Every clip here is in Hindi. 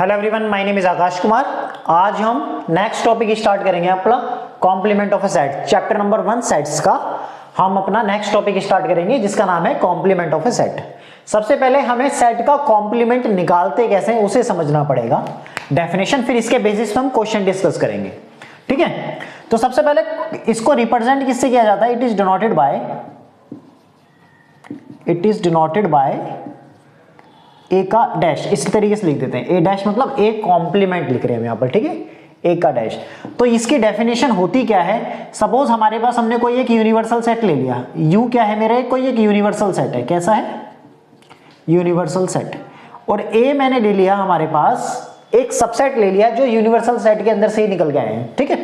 Hello everyone, my name is Akash Kumar. आज हम नेक्स्ट टॉपिक स्टार्ट करेंगे अपना complement of a set, chapter number 1 sets का। हम अपना नेक्स्ट टॉपिक स्टार्ट करेंगे जिसका नाम है कॉम्प्लीमेंट ऑफ अ सेट। सबसे पहले हमें सेट का कॉम्प्लीमेंट निकालते कैसे हैं उसे समझना पड़ेगा, डेफिनेशन, फिर इसके बेसिस पे हम क्वेश्चन डिस्कस करेंगे। ठीक है, तो सबसे पहले इसको रिप्रेजेंट किससे किया जाता है? इट इज डिनोटेड बाय ए का डैश। इस तरीके से लिख देते हैं, ए डैश मतलब ए कॉम्प्लीमेंट लिख रहे हैं हम यहाँ पर। ठीक है, ए का डैश। तो इसकी डेफिनेशन होती क्या है? सपोज हमारे पास हमने कोई एक यूनिवर्सल सेट ले लिया, यू क्या है मेरे, कोई एक यूनिवर्सल सेट है। कैसा है? Universal set. और ए मैंने ले लिया, हमारे पास एक सबसेट ले लिया जो यूनिवर्सल सेट के अंदर से ही निकल के आए हैं। ठीक है,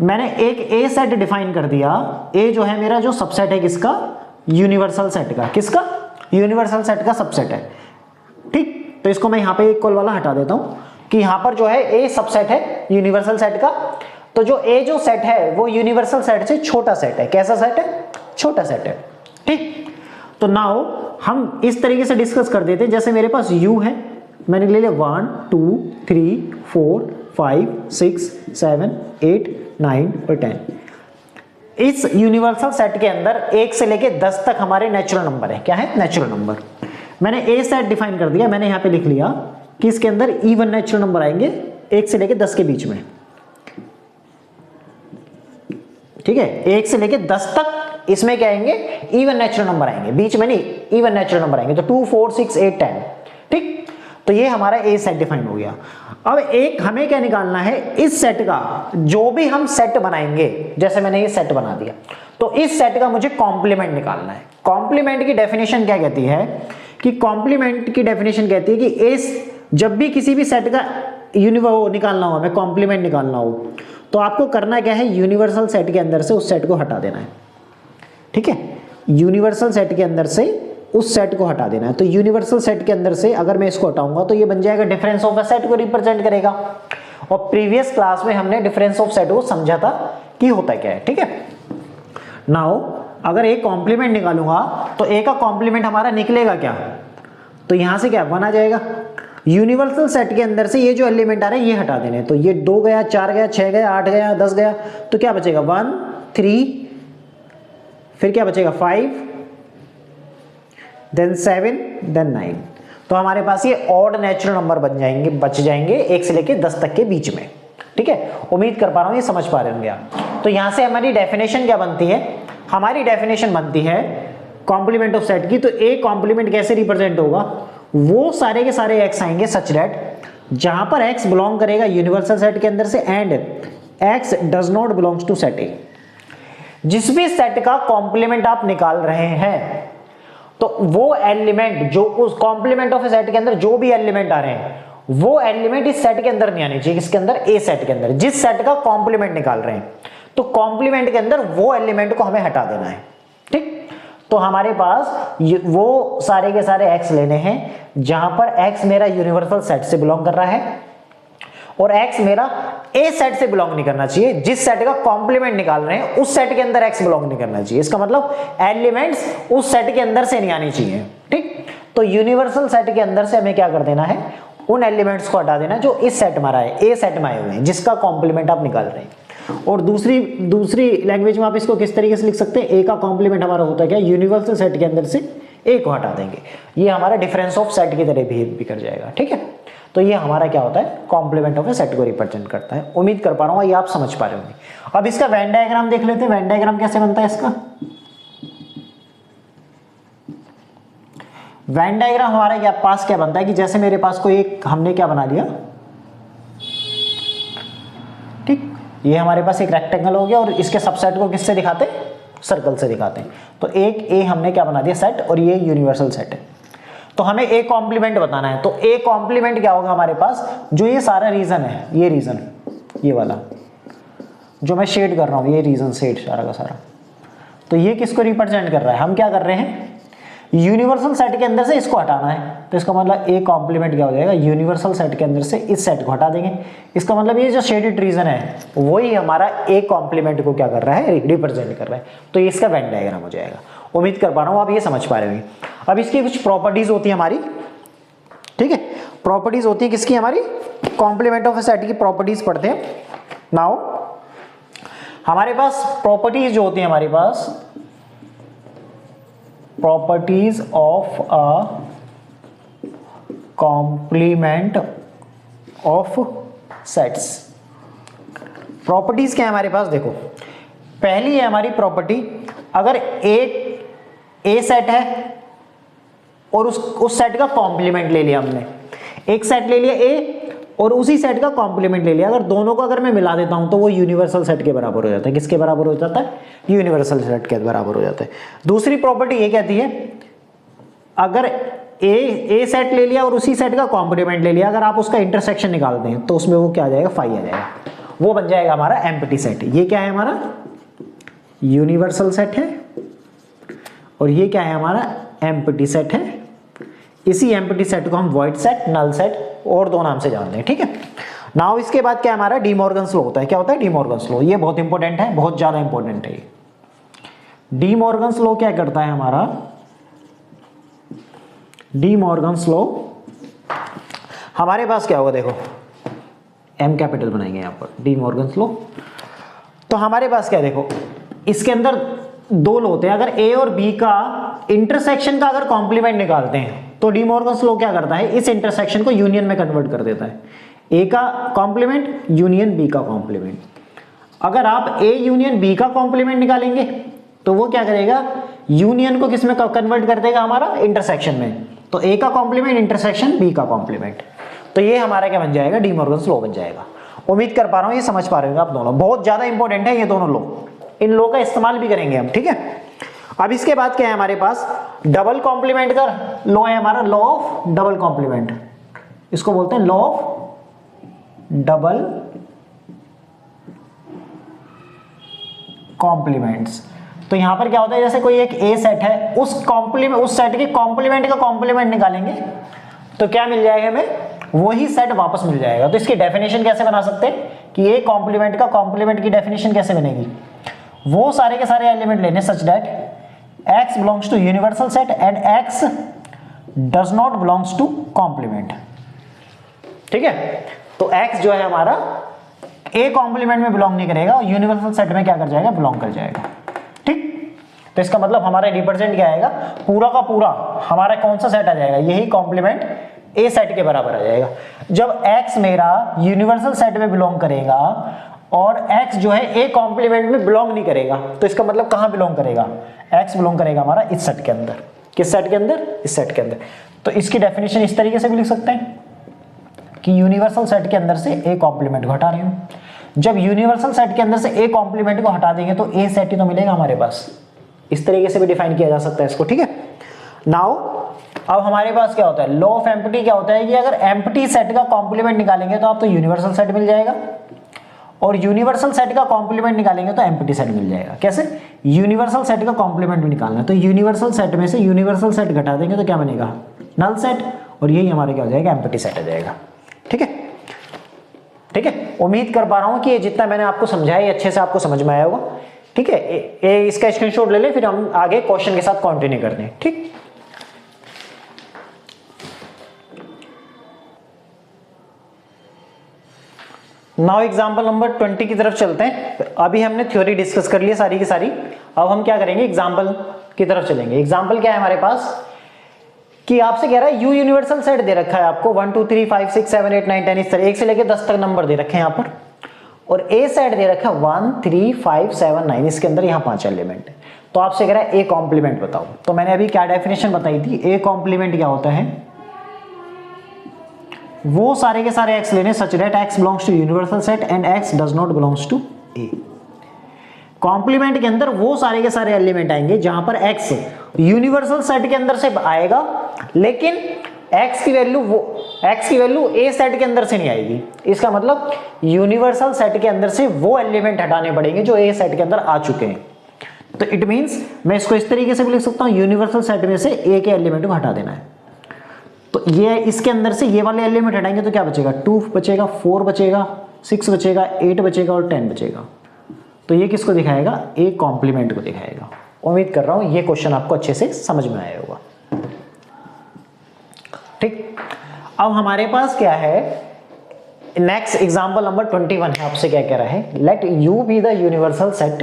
मैंने एक ए सेट डिफाइन कर दिया। ए जो है मेरा जो सबसेट है किसका? यूनिवर्सल सेट का। किसका? यूनिवर्सल सेट का सबसेट है। ठीक, तो इसको मैं यहां पे इक्वल वाला हटा देता हूं कि यहां पर जो है ए सबसेट है यूनिवर्सल सेट का। तो जो ए जो सेट है वो यूनिवर्सल सेट से छोटा सेट है। कैसा सेट है? छोटा सेट है। ठीक, तो नाउ हम इस तरीके से डिस्कस कर देते हैं। जैसे मेरे पास यू है, मैंने ले लिया 1 2 3 4 5 6 7 8 9 और 10। इस यूनिवर्सल सेट के अंदर 1 से लेके 10 तक हमारे नेचुरल नंबर है। क्या है? Natural number. मैंने ए सेट डिफाइन कर दिया, मैंने यहां पे लिख लिया कि इसके अंदर इवन नेचुरल नंबर आएंगे 1 से लेके 10 के बीच में। ठीक है, 1 से लेके 10 तक इसमें क्या आएंगे? इवन नेचुरल नंबर आएंगे, बीच में नहीं, इवन नेचुरल नंबर आएंगे। तो 2 4 6 8 10। ठीक, तो ये हमारा ए सेट डिफाइन हो गया। अब एक हमें क्या निकालना है? इस सेट का जो भी हम सेट बनाएंगे, जैसे मैंने ये सेट बना दिया, तो इस सेट का मुझे कॉम्प्लीमेंट निकालना है। कॉम्प्लीमेंट की डेफिनेशन क्या कहती है कि कॉम्प्लीमेंट की डेफिनेशन कहती है कि इस जब भी किसी भी सेट का निकालना हो, हमें कॉम्प्लीमेंट निकालना हो, तो आपको करना क्या है? यूनिवर्सल सेट के अंदर से उस सेट को हटा देना है। ठीक है, यूनिवर्सल सेट के अंदर से उस सेट को हटा देना है। तो यूनिवर्सल सेट के अंदर से अगर मैं इसको हटाऊंगा तो ये बन जाएगा डिफरेंस ऑफ अ सेट को रिप्रेजेंट करेगा। और प्रीवियस क्लास में हमने डिफरेंस ऑफ सेट को समझा था कि होता क्या है। ठीक है, नाउ अगर एक कॉम्प्लीमेंट निकालूंगा तो ए का कॉम्प्लीमेंट हमारा निकलेगा क्या? तो यहां से क्या 1 आ जाएगा। यूनिवर्सल सेट के अंदर से ये जो एलिमेंट आ रहे हैं ये हटा देने। तो ये 2 गया, 4 गया, 6 गया, 8 गया, 10 गया, तो क्या बचेगा? 1 3, फिर क्या बचेगा? 5, देन 7, देन 9। तो हमारे पास ये ऑड नेचुरल नंबर बच जाएंगे 1 से लेके 10 तक के बीच में। ठीक है, उम्मीद कर पा रहा हूं ये समझ पा रहे होंगे आप। तो यहां से हमारी डेफिनेशन क्या बनती है? हमारी डेफिनेशन बनती है कॉम्प्लीमेंट ऑफ सेट की। तो ए कॉम्प्लीमेंट कैसे रिप्रेजेंट होगा? वो सारे के सारे एक्स आएंगे सच दैट जहां पर एक्स बिलोंग करेगा यूनिवर्सल सेट के अंदर से and x does not belongs to set A. जिस भी सेट का कॉम्प्लीमेंट आप निकाल रहे हैं तो वो एलिमेंट जो उस कॉम्प्लीमेंट ऑफ सेट के अंदर जो भी एलिमेंट आ रहे हैं वो एलिमेंट इस सेट के अंदर नहीं आने चाहिए। किसके अंदर? ए सेट के अंदर। जिस सेट का कॉम्प्लीमेंट निकाल रहे हैं तो कॉम्प्लीमेंट के अंदर वो एलिमेंट को हमें हटा देना है। ठीक, तो हमारे पास वो सारे के सारे एक्स लेने हैं जहां पर एक्स मेरा यूनिवर्सल सेट से बिलोंग कर रहा है और एक्स मेरा ए सेट से बिलोंग नहीं करना चाहिए। जिस सेट का कॉम्प्लीमेंट निकाल रहे हैं उस सेट के अंदर एक्स बिलोंग नहीं करना चाहिए। इसका मतलब एलिमेंट्स उस सेट के अंदर से नहीं आनी चाहिए। ठीक, तो यूनिवर्सल सेट के अंदर से हमें क्या कर देना है? उन एलिमेंट्स को हटा देना जो इस सेट में आ रहा है, ए सेट में आए हुए हैं, जिसका कॉम्प्लीमेंट आप निकाल रहे हैं। और दूसरी लैंग्वेज में आप इसको किस तरीके से लिख सकते हैं? ए का कॉम्प्लीमेंट हमारा होता है क्या? यूनिवर्सल सेट के अंदर से ए को हटा देंगे। ये हमारा डिफरेंस ऑफ सेट की तरह बिहेव भी कर जाएगा। ठीक है, तो ये हमारा क्या होता है? कॉम्प्लीमेंट ऑफ ए सेट को रिप्रेजेंट करता है। उम्मीद कर पा रहा हूं ये आप समझ पा रहे होंगे। अब इसका वेन डायग्राम देख लेते हैं। वेन डायग्राम कैसे बनता है इसका? वेन डायग्राम हमारे पास क्या बनता है कि जैसे मेरे पास कोई एक हमने क्या बना लिया, ठीक, ये हमारे पास एक रेक्टेंगल हो गया और इसके सबसेट को किससे दिखाते हैं? सर्कल से दिखाते हैं। तो एक ए हमने क्या बना दिया? सेट, और ये यूनिवर्सल सेट है। तो हमें ए कॉम्प्लीमेंट बताना है। तो ए कॉम्प्लीमेंट क्या होगा हमारे पास? जो ये सारा रीजन है, ये रीजन, ये वाला जो मैं शेड कर रहा हूं, ये रीजन शेड सारा का सारा, तो ये किसको रिप्रेजेंट कर रहा है? हम क्या कर रहे हैं? यूनिवर्सल सेट के अंदर से इसको हटाना है। तो इसका मतलब ए कॉम्प्लीमेंट क्या हो जाएगा? यूनिवर्सल सेट के अंदर से इस सेट को हटा देंगे। इसका मतलब ये जो शेडेड रीजन है वही हमारा ए कॉम्प्लीमेंट को क्या कर रहा है? रिप्रेजेंट कर रहा है। तो इसका वेन डायग्राम हो जाएगा। उम्मीद कर पा रहा हूं आप ये समझ पा रहे होंगे। अब इसकी कुछ प्रॉपर्टीज होती है हमारी, ठीक है, प्रॉपर्टीज होती है किसकी, हमारी कॉम्प्लीमेंट ऑफ अ सेट की प्रॉपर्टीज पढ़ते हैं। नाउ हमारे पास प्रॉपर्टीज जो होती है, हमारे पास properties of a complement of sets. Properties क्या है हमारे पास, देखो पहली है हमारी प्रॉपर्टी, अगर ए सेट है और उस सेट का कॉम्प्लीमेंट ले लिया हमने, एक सेट ले लिया ए और उसी सेट का कॉम्प्लीमेंट ले लिया, अगर दोनों को अगर मैं मिला देता हूं तो वो यूनिवर्सल सेट के बराबर हो जाता है। किसके बराबर हो जाता है, यूनिवर्सल सेट के बराबर हो जाता है। दूसरी प्रॉपर्टी ये कहती है, अगर ए सेट ले लिया और उसी सेट का कॉम्प्लीमेंट ले लिया, अगर आप उसका इंटरसेक्शन निकालते हैं तो उसमें वो क्या आ जाएगा, फाई आ जाएगा, वो बन जाएगा हमारा एम्प्टी सेट। ये क्या है हमारा, यूनिवर्सल सेट है, और ये क्या है हमारा, एम्प्टी सेट है। इसी एम्प्टी सेट को हम वॉइड सेट, नल सेट और दो नाम से जानते हैं, ठीक है। नाउ इसके बाद क्या हमारा डी मॉर्गन्स लॉ होता है। क्या होता है, डी मॉर्गन्स लॉ। ये बहुत इंपॉर्टेंट है, बहुत ज्यादा इंपॉर्टेंट है। डी मॉर्गन्स लॉ क्या करता है हमारा, डी मॉर्गन्स लॉ हमारे पास क्या होगा, देखो एम कैपिटल बनाएंगे यहां पर, डी मॉर्गन्स लॉ। तो हमारे पास क्या, देखो इसके अंदर दो लॉ होते हैं, अगर ए और बी का इंटरसेक्शन का अगर कॉम्प्लीमेंट निकालते हैं तो डी मॉर्गन्स लॉ क्या करता है, इस इंटरसेक्शन को यूनियन में कन्वर्ट कर देता है। ए का कॉम्प्लीमेंट यूनियन बी का कॉम्प्लीमेंट। अगर आप ए यूनियन बी का कॉम्प्लीमेंट निकालेंगे तो वो क्या करेगा, यूनियन को किस में कन्वर्ट कर देगा, हमारा इंटरसेक्शन में। तो ए का कॉम्प्लीमेंट इंटरसेक्शन बी का कॉम्प्लीमेंट, तो ये हमारा क्या बन जाएगा, डी मॉर्गन्स लॉ बन जाएगा। उम्मीद कर पा रहा हूं ये समझ पा रहे हो आप दोनों, बहुत ज्यादा इंपॉर्टेंट है ये दोनों लॉ, इन लॉ का इस्तेमाल भी करेंगे हम, ठीक है। अब इसके बाद क्या है हमारे पास, डबल कॉम्प्लीमेंट का लॉ है हमारा, लॉ ऑफ डबल कॉम्प्लीमेंट, इसको बोलते हैं लॉ ऑफ डबल कॉम्प्लीमेंट्स। तो यहां पर क्या होता है, जैसे कोई एक ए सेट है, उस सेट के कॉम्प्लीमेंट का कॉम्प्लीमेंट निकालेंगे तो क्या मिल जाएगा हमें, वही सेट वापस मिल जाएगा। तो इसकी डेफिनेशन कैसे बना सकते हैं कि ए कॉम्प्लीमेंट का कॉम्प्लीमेंट की डेफिनेशन कैसे बनेगी, वो सारे के सारे एलिमेंट लेने such that x belongs to universal set and x does not belongs to complement, ठीक है। तो x जो है हमारा a कॉम्प्लीमेंट में बिलोंग नहीं करेगा और यूनिवर्सल सेट में क्या कर जाएगा, बिलोंग कर जाएगा, ठीक। तो इसका मतलब हमारा रिप्रेजेंट क्या आएगा, पूरा का पूरा हमारा कौन सा सेट आ जाएगा, यही कॉम्प्लीमेंट a सेट के बराबर आ जाएगा। जब x मेरा यूनिवर्सल सेट में बिलोंग करेगा और x जो है a कॉम्प्लीमेंट में बिलोंग नहीं करेगा, तो इसका मतलब कहां बिलोंग करेगा, x बिलोंग करेगा हमारा इस सेट के अंदर। किस सेट के अंदर, इस सेट के अंदर। तो इसकी डेफिनेशन इस तरीके से भी लिख सकते हैं कि यूनिवर्सल सेट के अंदर से a कॉम्प्लीमेंट को हटा रहे हूं। जब यूनिवर्सल सेट के अंदर से a कॉम्प्लीमेंट को हटा देंगे तो a सेट ही तो मिलेगा हमारे पास। इस तरीके से भी डिफाइन किया जा सकता है इसको, ठीक है। नाउ अब हमारे पास क्या होता है, लॉ ऑफ एम्प्टी क्या होता है कि अगर एम्प्टी सेट का कॉम्प्लीमेंट निकालेंगे तो आप तो यूनिवर्सल सेट मिल जाएगा, और यूनिवर्सल सेट का कॉम्प्लीमेंट निकालेंगे तो एम्प्टी सेट मिल जाएगा। कैसे, यूनिवर्सल सेट का कॉम्प्लीमेंट भी निकालना है तो यूनिवर्सल सेट में से यूनिवर्सल सेट घटा देंगे तो क्या बनेगा, नल सेट, और यही हमारे क्या हो जाएगा, एम्प्टी सेट आ जाएगा, ठीक है। ठीक है, उम्मीद कर पा रहा हूं कि ये जितना मैंने आपको समझाया ये अच्छे से आपको समझ में आया होगा, ठीक है। इसका स्क्रीनशॉट ले ले, फिर हम आगे क्वेश्चन के साथ कंटिन्यू करते हैं, ठीक। नाउ एग्जाम्पल नंबर 20 की तरफ चलते हैं। अभी हमने थ्योरी डिस्कस कर ली सारी की सारी, अब हम क्या करेंगे, एग्जाम्पल की तरफ चलेंगे। एग्जाम्पल क्या है हमारे पास कि आपसे कह रहा है यू यूनिवर्सल सेट दे रखा है आपको 1 2 3 5 6 7 8 9 10 इस तरह 1 से लेकर 10 तक नंबर दे रखे हैं यहाँ पर, और ए सेट दे रखा है 1 3 5 7 9, इसके अंदर यहाँ 5 एलिमेंट है। तो आपसे कह रहा है ए कॉम्प्लीमेंट बताओ। तो मैंने अभी क्या डेफिनेशन बताई थी, ए कॉम्प्लीमेंट क्या होता है, वो सारे के सारे x लेने such that x belongs to universal set and x does not belongs to a। Complement के अंदर वो सारे के सारे एलिमेंट आएंगे जहां पर x यूनिवर्सल सेट के अंदर से आएगा, लेकिन x की वैल्यू a सेट के अंदर से नहीं आएगी। इसका मतलब यूनिवर्सल सेट के अंदर से वो एलिमेंट हटाने पड़ेंगे जो a सेट के अंदर आ चुके हैं। तो इट मींस मैं इसको इस तरीके से भी लिख सकता हूं, यूनिवर्सल सेट में से a के एलिमेंट को हटा देना है। तो ये इसके अंदर से ये वाले एलिमेंट हटाएंगे तो क्या बचेगा, 2 बचेगा, 4 बचेगा, 6 बचेगा, 8 बचेगा और 10 बचेगा। तो ये किसको दिखाएगा, ए कॉम्प्लीमेंट को दिखाएगा। उम्मीद कर रहा हूं ये क्वेश्चन आपको अच्छे से समझ में आया होगा, ठीक। अब हमारे पास क्या है, नेक्स्ट एग्जांपल नंबर 21 है, आपसे क्या कह रहा है, let you be the universal set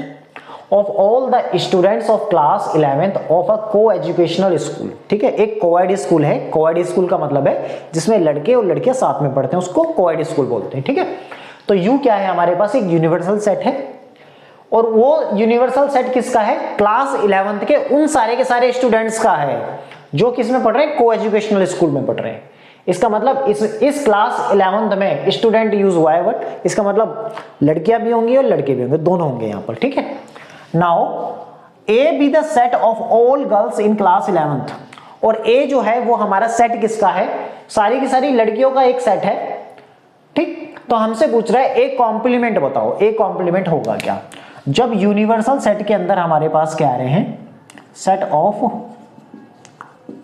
of all the students of class 11th of a को एजुकेशनल स्कूल। ठीक है, एक कोएड स्कूल है, कोएड स्कूल का मतलब है जिसमें लड़के और लड़कियां साथ में पढ़ते हैं, उसको कोएड स्कूल बोलते हैं। ठीक है, तो यू क्या है, हमारे पास एक यूनिवर्सल सेट है, और वो यूनिवर्सल सेट किसका है, क्लास 11th के उन सारे के सारे स्टूडेंट्स का है जो किस में पढ़ रहे हैं, को एजुकेशनल स्कूल में पढ़ रहे हैं। इसका मतलब इस क्लास 11th में स्टूडेंट यूज हुआ है, बट इसका मतलब लड़कियां भी होंगी और लड़के भी होंगे, दोनों होंगे यहाँ पर। ठीक है, now A be the set of all girls in class 11th, और ए जो है वो हमारा सेट किसका है, सारी की सारी लड़कियों का एक सेट है। ठीक, तो हमसे पूछ रहा है ए कॉम्प्लीमेंट बताओ, ए कॉम्प्लीमेंट होगा क्या, जब यूनिवर्सल सेट के अंदर हमारे पास क्या आ रहे हैं, set of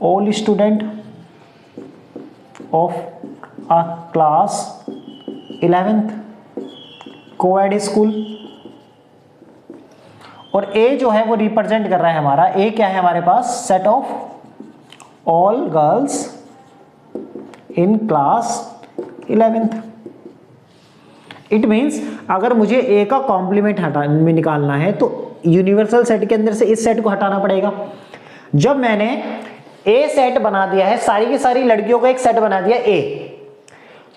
all student of a class 11th coed school, और ए जो है वो रिप्रेजेंट कर रहा है हमारा, ए क्या है हमारे पास, set of all girls in class 11th। It means अगर मुझे ए का कॉम्प्लीमेंट में निकालना है तो यूनिवर्सल सेट के अंदर से इस सेट को हटाना पड़ेगा। जब मैंने ए सेट बना दिया है, सारी की सारी लड़कियों का एक सेट बना दिया ए,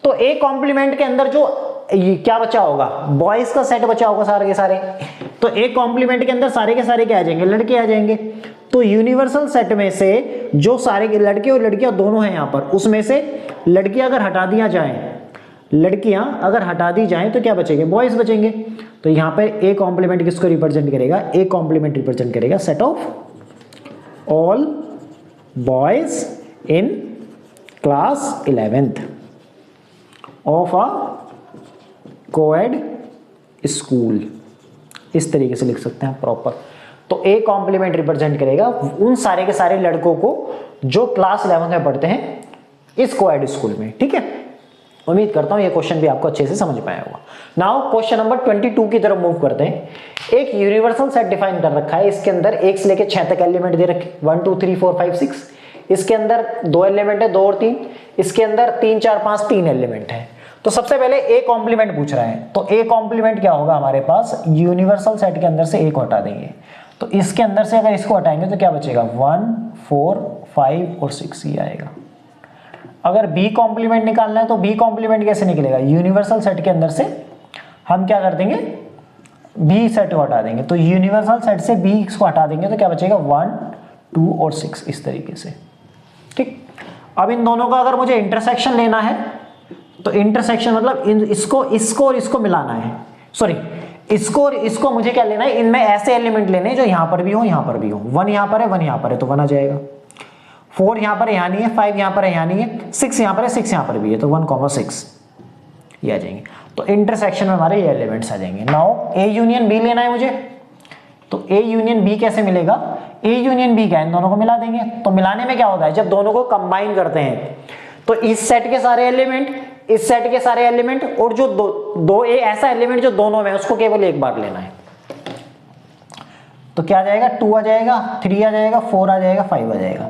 तो ए कॉम्प्लीमेंट के अंदर जो क्या बचा होगा, बॉयज का सेट बचा होगा सारे के सारे, तो ए कॉम्प्लीमेंट के अंदर सारे के सारे क्या आ जाएंगे, लड़के आ जाएंगे। तो यूनिवर्सल सेट में से जो सारे लड़के और लड़कियां दोनों हैं यहाँ पर, उसमें से लड़कियां अगर हटा दिया जाए, लड़कियां अगर हटा दी जाएं तो क्या बचेंगे, बॉयज बचेंगे। तो यहाँ पे ए कॉम्प्लीमेंट किसको रिप्रेजेंट करेगा, ए कॉम्प्लीमेंट रिप्रेजेंट करेगा set of all boys in class 11th of a coed school, इस तरीके से लिख सकते हैं प्रॉपर। तो ए कॉम्प्लीमेंट रिप्रेजेंट करेगा उन सारे के सारे लड़कों को जो क्लास 11th में पढ़ते हैं इस कोएड स्कूल में। ठीक है, उम्मीद करता हूं ये क्वेश्चन भी आपको अच्छे से समझ में आया होगा। नाउ क्वेश्चन नंबर 22 की तरफ मूव करते हैं। एक यूनिवर्सल सेट डिफाइन कर रखा है, इसके अंदर 1 से लेकर 6 तक एलिमेंट दे रखे, 1 2 3 4 5 6। इसके अंदर 2 एलिमेंट है, 2 और 3। इसके अंदर 3 4 5 3 एलिमेंट है। तो सबसे पहले ए कॉम्प्लीमेंट पूछ रहा है, तो ए कॉम्प्लीमेंट क्या होगा हमारे पास, यूनिवर्सल सेट के अंदर से ए को हटा देंगे, तो इसके अंदर से अगर इसको हटाएंगे तो क्या बचेगा, 1 4 5 और 6 ही आएगा। अगर बी कॉम्प्लीमेंट निकालना है तो बी कॉम्प्लीमेंट कैसे निकलेगा, यूनिवर्सल सेट के अंदर से हम क्या कर देंगे, बी सेट को हटा देंगे, तो यूनिवर्सल सेट से बी को हटा देंगे तो क्या बचेगा, 1 2 और 6 इस तरीके से। ठीक, अब इन दोनों का अगर मुझे इंटरसेक्शन लेना है तो इंटरसेक्शन मतलब इसको और इसको मिलाना है, सॉरी इसको और इसको मुझे क्या लेना है, इनमें ऐसे एलिमेंट लेने हैं जो यहां पर भी हो, यहां पर भी हो। 1 यहां पर है, 1 यहां पर है तो 1 आ जाएगा, 4 यहां पर है, यहां नहीं है, 5 यहां पर है, यहां नहीं है, 6 यहां पर है, 6 यहां पर भी है, तो 1 6 ये आ जाएंगे। तो इंटरसेक्शन में हमारे ये एलिमेंट्स आ जाएंगे। नाउ ए यूनियन बी लेना है मुझे, तो ए यूनियन बी कैसे मिलेगा, ए यूनियन बी क्या है, इन दोनों को मिला देंगे। तो मिलाने में क्या होता है, जब दोनों को कंबाइन करते हैं तो इस सेट के सारे एलिमेंट, इस सेट के सारे एलिमेंट, और जो दो ए ऐसा एलिमेंट जो दोनों में उसको केवल एक बार लेना है। तो क्या आ जाएगा, 2 आ जाएगा, 3 आ जाएगा, 4 आ जाएगा, 5 आ जाएगा।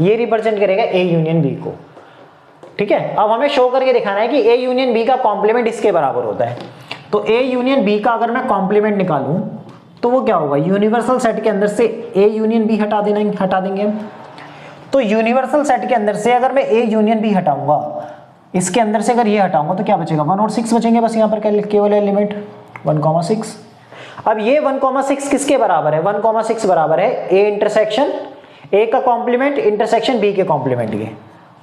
ये रिप्रेजेंट करेगा ए यूनियन बी को। ठीक है, अब हमें शो करके दिखाना है कि ए यूनियन बी का कॉम्प्लीमेंट इसके बराबर होता है। तो ए यूनियन बी का अगर मैं कॉम्प्लीमेंट निकालूं तो वो क्या होगा, यूनिवर्सल सेट के अंदर से ए यूनियन बी हटा देंगे हम। तो यूनिवर्सल सेट के अंदर से अगर मैं ए यूनियन बी हटाऊंगा, इसके अंदर से अगर ये हटाऊंगा तो क्या बचेगा, 1 और 6 बचेंगे बस यहाँ पर केवल एलिमेंट 1 6। अब ये 1 6 किसके बराबर है, 1 6 बराबर है ए इंटरसेक्शन ए का कॉम्प्लीमेंट इंटरसेक्शन बी के कॉम्प्लीमेंट के।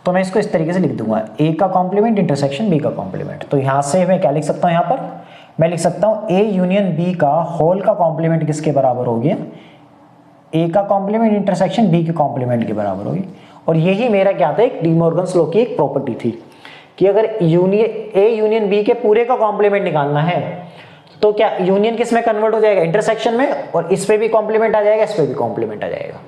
तो मैं इसको इस तरीके से लिख दूंगा, ए का कॉम्प्लीमेंट इंटरसेक्शन बी का कॉम्प्लीमेंट। तो यहां से मैं क्या लिख सकता हूं, यहां पर मैं लिख सकता हूं ए यूनियन बी का होल का कॉम्प्लीमेंट किसके बराबर हो गया, ए का कॉम्प्लीमेंट इंटरसेक्शन बी के कॉम्प्लीमेंट के बराबर होगी। और यही मेरा क्या था, एक डी मॉर्गन्स लॉ की एक प्रॉपर्टी थी कि अगर ए यूनियन बी के पूरे का कॉम्प्लीमेंट निकालना है तो क्या यूनियन किस में कन्वर्ट हो जाएगा, इंटरसेक्शन में, और इस पे भी कॉम्प्लीमेंट आ जाएगा, इस पे भी कॉम्प्लीमेंट आ जाएगा।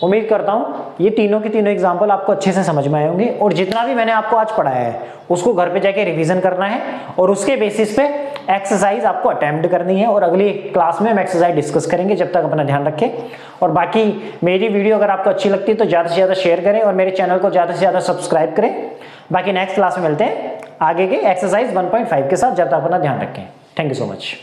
उम्मीद करता हूं ये तीनों की तीनों एग्जाम्पल आपको अच्छे से समझ में आए होंगे, और जितना भी मैंने आपको आज पढ़ाया है उसको घर पे जाके रिवीजन करना है और उसके बेसिस पे एक्सरसाइज आपको अटेम्प्ट करनी है, और अगली क्लास में हम एक्सरसाइज डिस्कस करेंगे। जब तक अपना ध्यान रखें, और बाकी मेरी वीडियो अगर आपको अच्छी लगती है तो ज़्यादा से ज़्यादा शेयर करें और मेरे चैनल को ज़्यादा से ज़्यादा सब्सक्राइब करें बाकी नेक्स्ट क्लास में मिलते हैं आगे के एक्सरसाइज 1.5 के साथ। जब तक अपना ध्यान रखें। Thank you so much.